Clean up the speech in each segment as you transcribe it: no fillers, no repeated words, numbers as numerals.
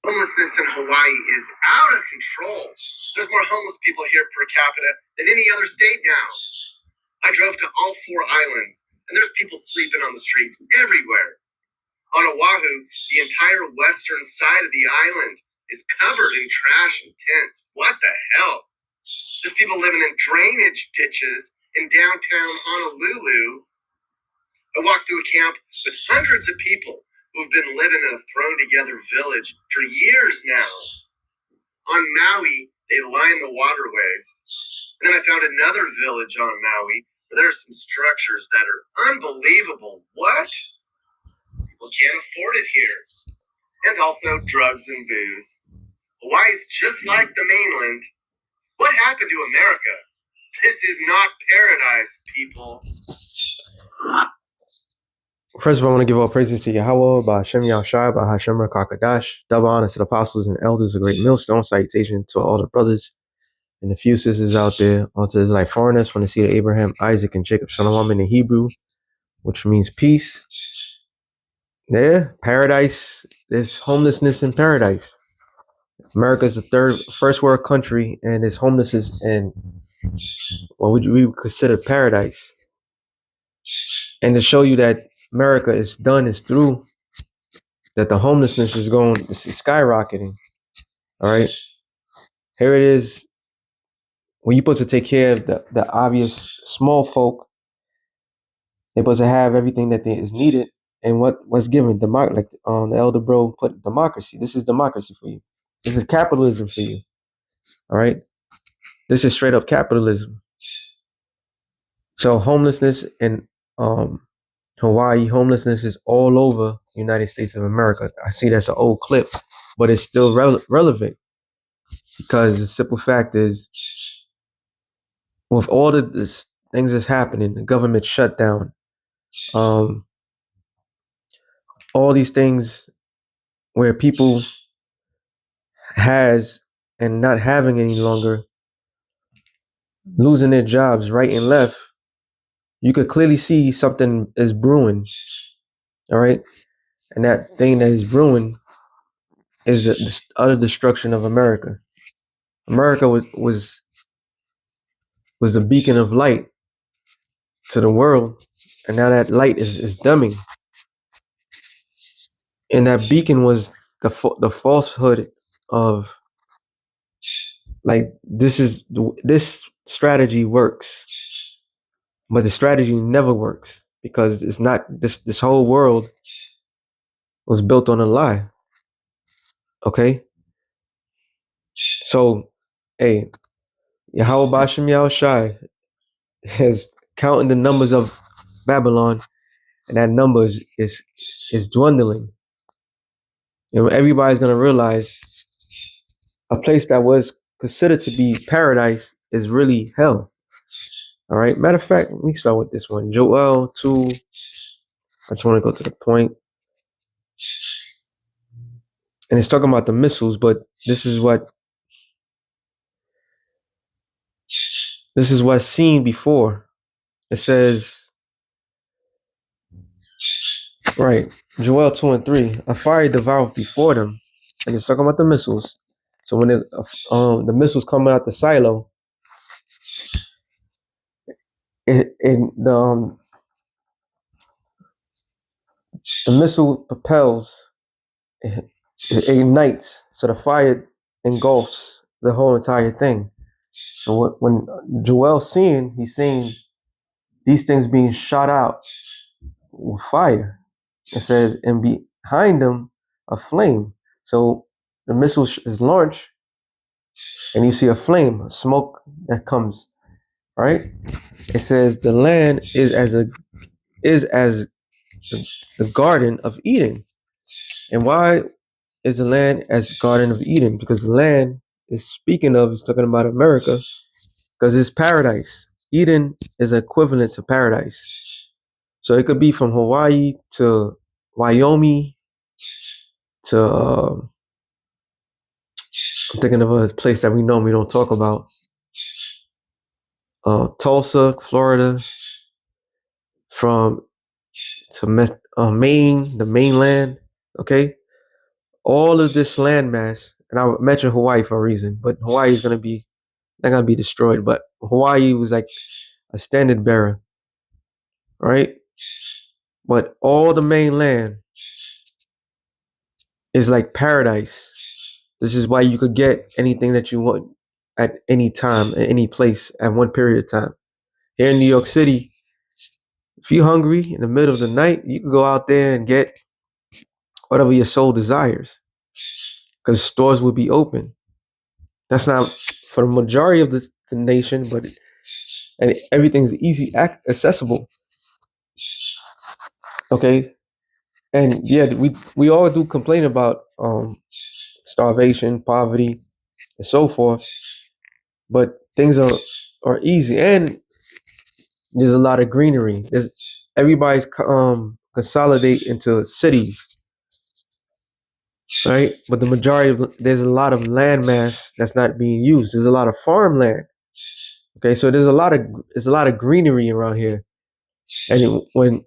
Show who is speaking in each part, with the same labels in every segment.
Speaker 1: Homelessness in Hawaii is out of control. There's more homeless people here per capita than any other state now. I drove to all 4 islands, and there's people sleeping on the streets everywhere. On Oahu, the entire western side of the island is covered in trash and tents. What the hell? There's people living in drainage ditches in downtown Honolulu. I walked through a camp with hundreds of people who've been living in a thrown-together village for years now. On Maui, they line the waterways. And then I found another village on Maui where there are some structures that are unbelievable. What? People can't afford it here. And also drugs and booze. Hawaii's just like the mainland. What happened to America? This is not paradise, people.
Speaker 2: First of all, I want to give all praises to Yahweh, by Hashem Yahushai, by Hashem Rakakadash. Double honor to the apostles and elders of Great Millstone. Salutation to all the brothers and the few sisters out there. All to Israelite foreigners from the seed of Abraham, Isaac, and Jacob. Shalom in the Hebrew, which means peace. Yeah, paradise. There's homelessness in paradise. America is the first world country, and there's homelessness in what we would consider paradise. And to show you that America is done, is through, that the homelessness is skyrocketing. All right. Here it is. When you're supposed to take care of the obvious small folk, they're supposed to have everything that is needed. And what's given? Like the elder bro put, democracy. This is democracy for you. This is capitalism for you. All right. This is straight up capitalism. So homelessness in Hawaii, homelessness is all over the United States of America. I see that's an old clip, but it's still relevant, because the simple fact is, with all the things that's happening, the government shutdown, all these things where people has and not having any longer, losing their jobs right and left, you could clearly see something is brewing. All right. And that thing that is brewing is the utter destruction of America. America was a beacon of light to the world, and now that light is dimming. And that beacon was the falsehood of, like, this strategy works, but the strategy never works, because it's not, this whole world was built on a lie. Okay, so hey, Yahweh Bashem Yahushai is counting the numbers of Babylon, and that number is dwindling. You know, everybody's gonna realize a place that was considered to be paradise is really hell. All right. Matter of fact, let me start with this one. Joel 2. I just want to go to the point. And it's talking about the missiles, but this is what's seen before. It says, right, Joel 2 and 3, a fire devoured before them. And it's talking about the missiles. So when the missiles coming out the silo, the missile propels, it ignites, so the fire engulfs the whole entire thing. So when Joel's seeing, he's seeing these things being shot out with fire. It says, and behind them a flame. So the missile is launched, and you see a flame, a smoke that comes. Right? It says the land is as the Garden of Eden. And why is the land as Garden of Eden? Because the land is talking about America, because it's paradise. Eden is equivalent to paradise. So it could be from Hawaii to Wyoming to I'm thinking of a place that we don't talk about. Tulsa, Florida, to Maine, the mainland. Okay, all of this landmass, and I mentioned Hawaii for a reason, but Hawaii is gonna be not gonna be destroyed, but Hawaii was like a standard bearer, right? But all the mainland is like paradise. This is why you could get anything that you want at any time, at any place, at one period of time. Here in New York City, if you're hungry in the middle of the night, you can go out there and get whatever your soul desires because stores will be open. That's not for the majority of the nation, but and everything's easy accessible. Okay, and yeah, we all do complain about starvation, poverty, and so forth, but things are easy, and there's a lot of greenery. There's everybody's consolidate into cities, right? But the majority of there's a lot of land mass that's not being used. There's a lot of farmland. Okay, so there's a lot of greenery around here, and when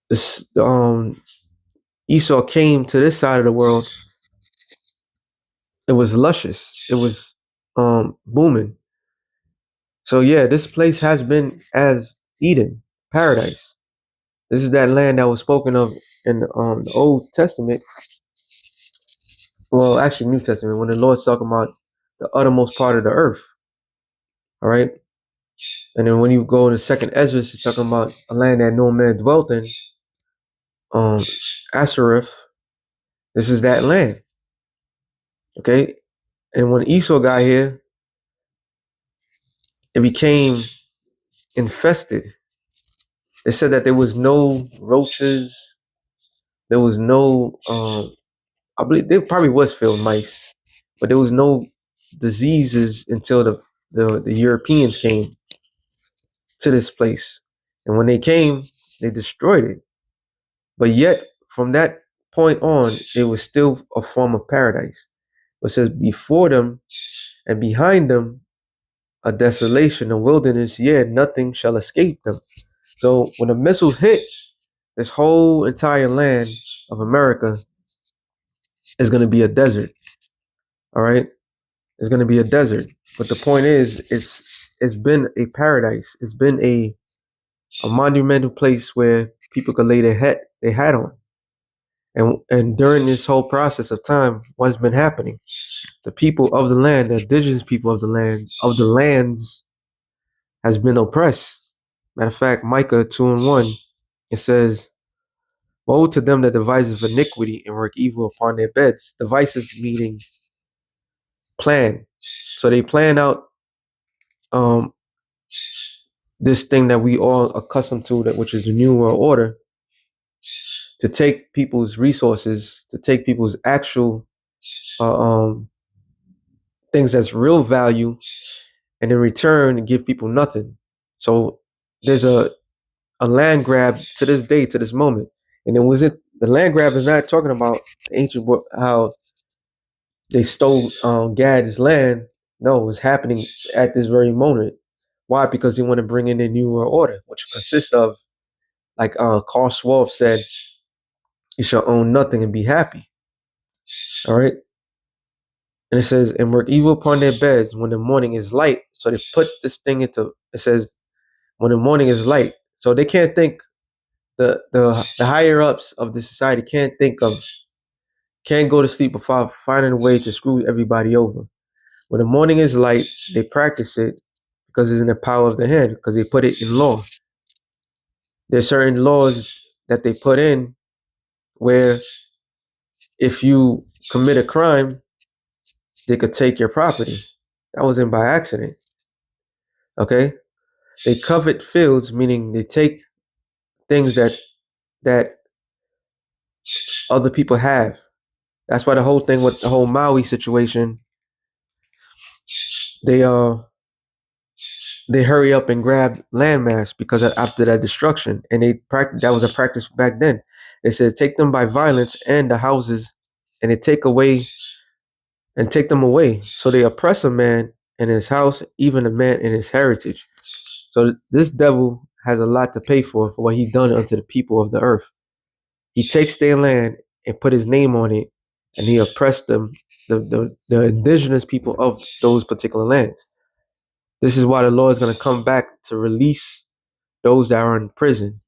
Speaker 2: this Esau came to this side of the world, it was luscious. It was booming. So yeah, this place has been as Eden, paradise. This is that land that was spoken of in the Old Testament. Well, actually, New Testament, when the Lord's talking about the uttermost part of the earth. All right. And then when you go to Second Ezra, it's talking about a land that no man dwelt in. Ashereth. This is that land. Okay. And when Esau got here, it became infested. They said that there was no roaches. There was no, I believe there probably was field mice, but there was no diseases until the Europeans came to this place. And when they came, they destroyed it. But yet, from that point on, it was still a form of paradise. It says, before them and behind them, a desolation, a wilderness, yeah, nothing shall escape them. So when the missiles hit, this whole entire land of America is going to be a desert. All right, it's going to be a desert. But the point is, it's been a paradise. It's been a monumental place where people could lay their hat on. And during this whole process of time, what's been happening? The people of the land, the indigenous people of the land, of the lands, has been oppressed. Matter of fact, Micah 2:1, it says, woe to them that devises iniquity and work evil upon their beds. Divisive meaning plan. So they plan out um, this thing that we all accustomed to, that which is the New World Order, to take people's resources, to take people's actual things that's real value, and in return give people nothing. So there's a land grab to this day, to this moment. And it wasn't, the land grab is not talking about ancient how they stole Gad's land. No, it's happening at this very moment. Why? Because they want to bring in a new world order, which consists of, like Carl Schwab said, you shall own nothing and be happy. All right. And it says, and work evil upon their beds when the morning is light. So they put this thing into, it says, when the morning is light. So they can't think, the higher ups of the society can't go to sleep without finding a way to screw everybody over. When the morning is light, they practice it because it's in the power of the hand, because they put it in law. There's certain laws that they put in where if you commit a crime, they could take your property. That wasn't by accident. Okay? They covet fields, meaning they take things that other people have. That's why the whole thing with the whole Maui situation, they they hurry up and grab landmass because after that destruction, and that was a practice back then. They said take them by violence and the houses, and they take them away. So they oppress a man in his house, even a man in his heritage. So this devil has a lot to pay for what he done unto the people of the earth. He takes their land and put his name on it, and he oppressed them, the indigenous people of those particular lands. This is why the Lord is going to come back to release those that are in prison,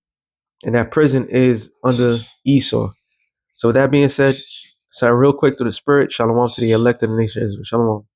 Speaker 2: and that prison is under Esau. So with that being said, real quick through the spirit, shalom to the elect of the nation of Israel. Shalom.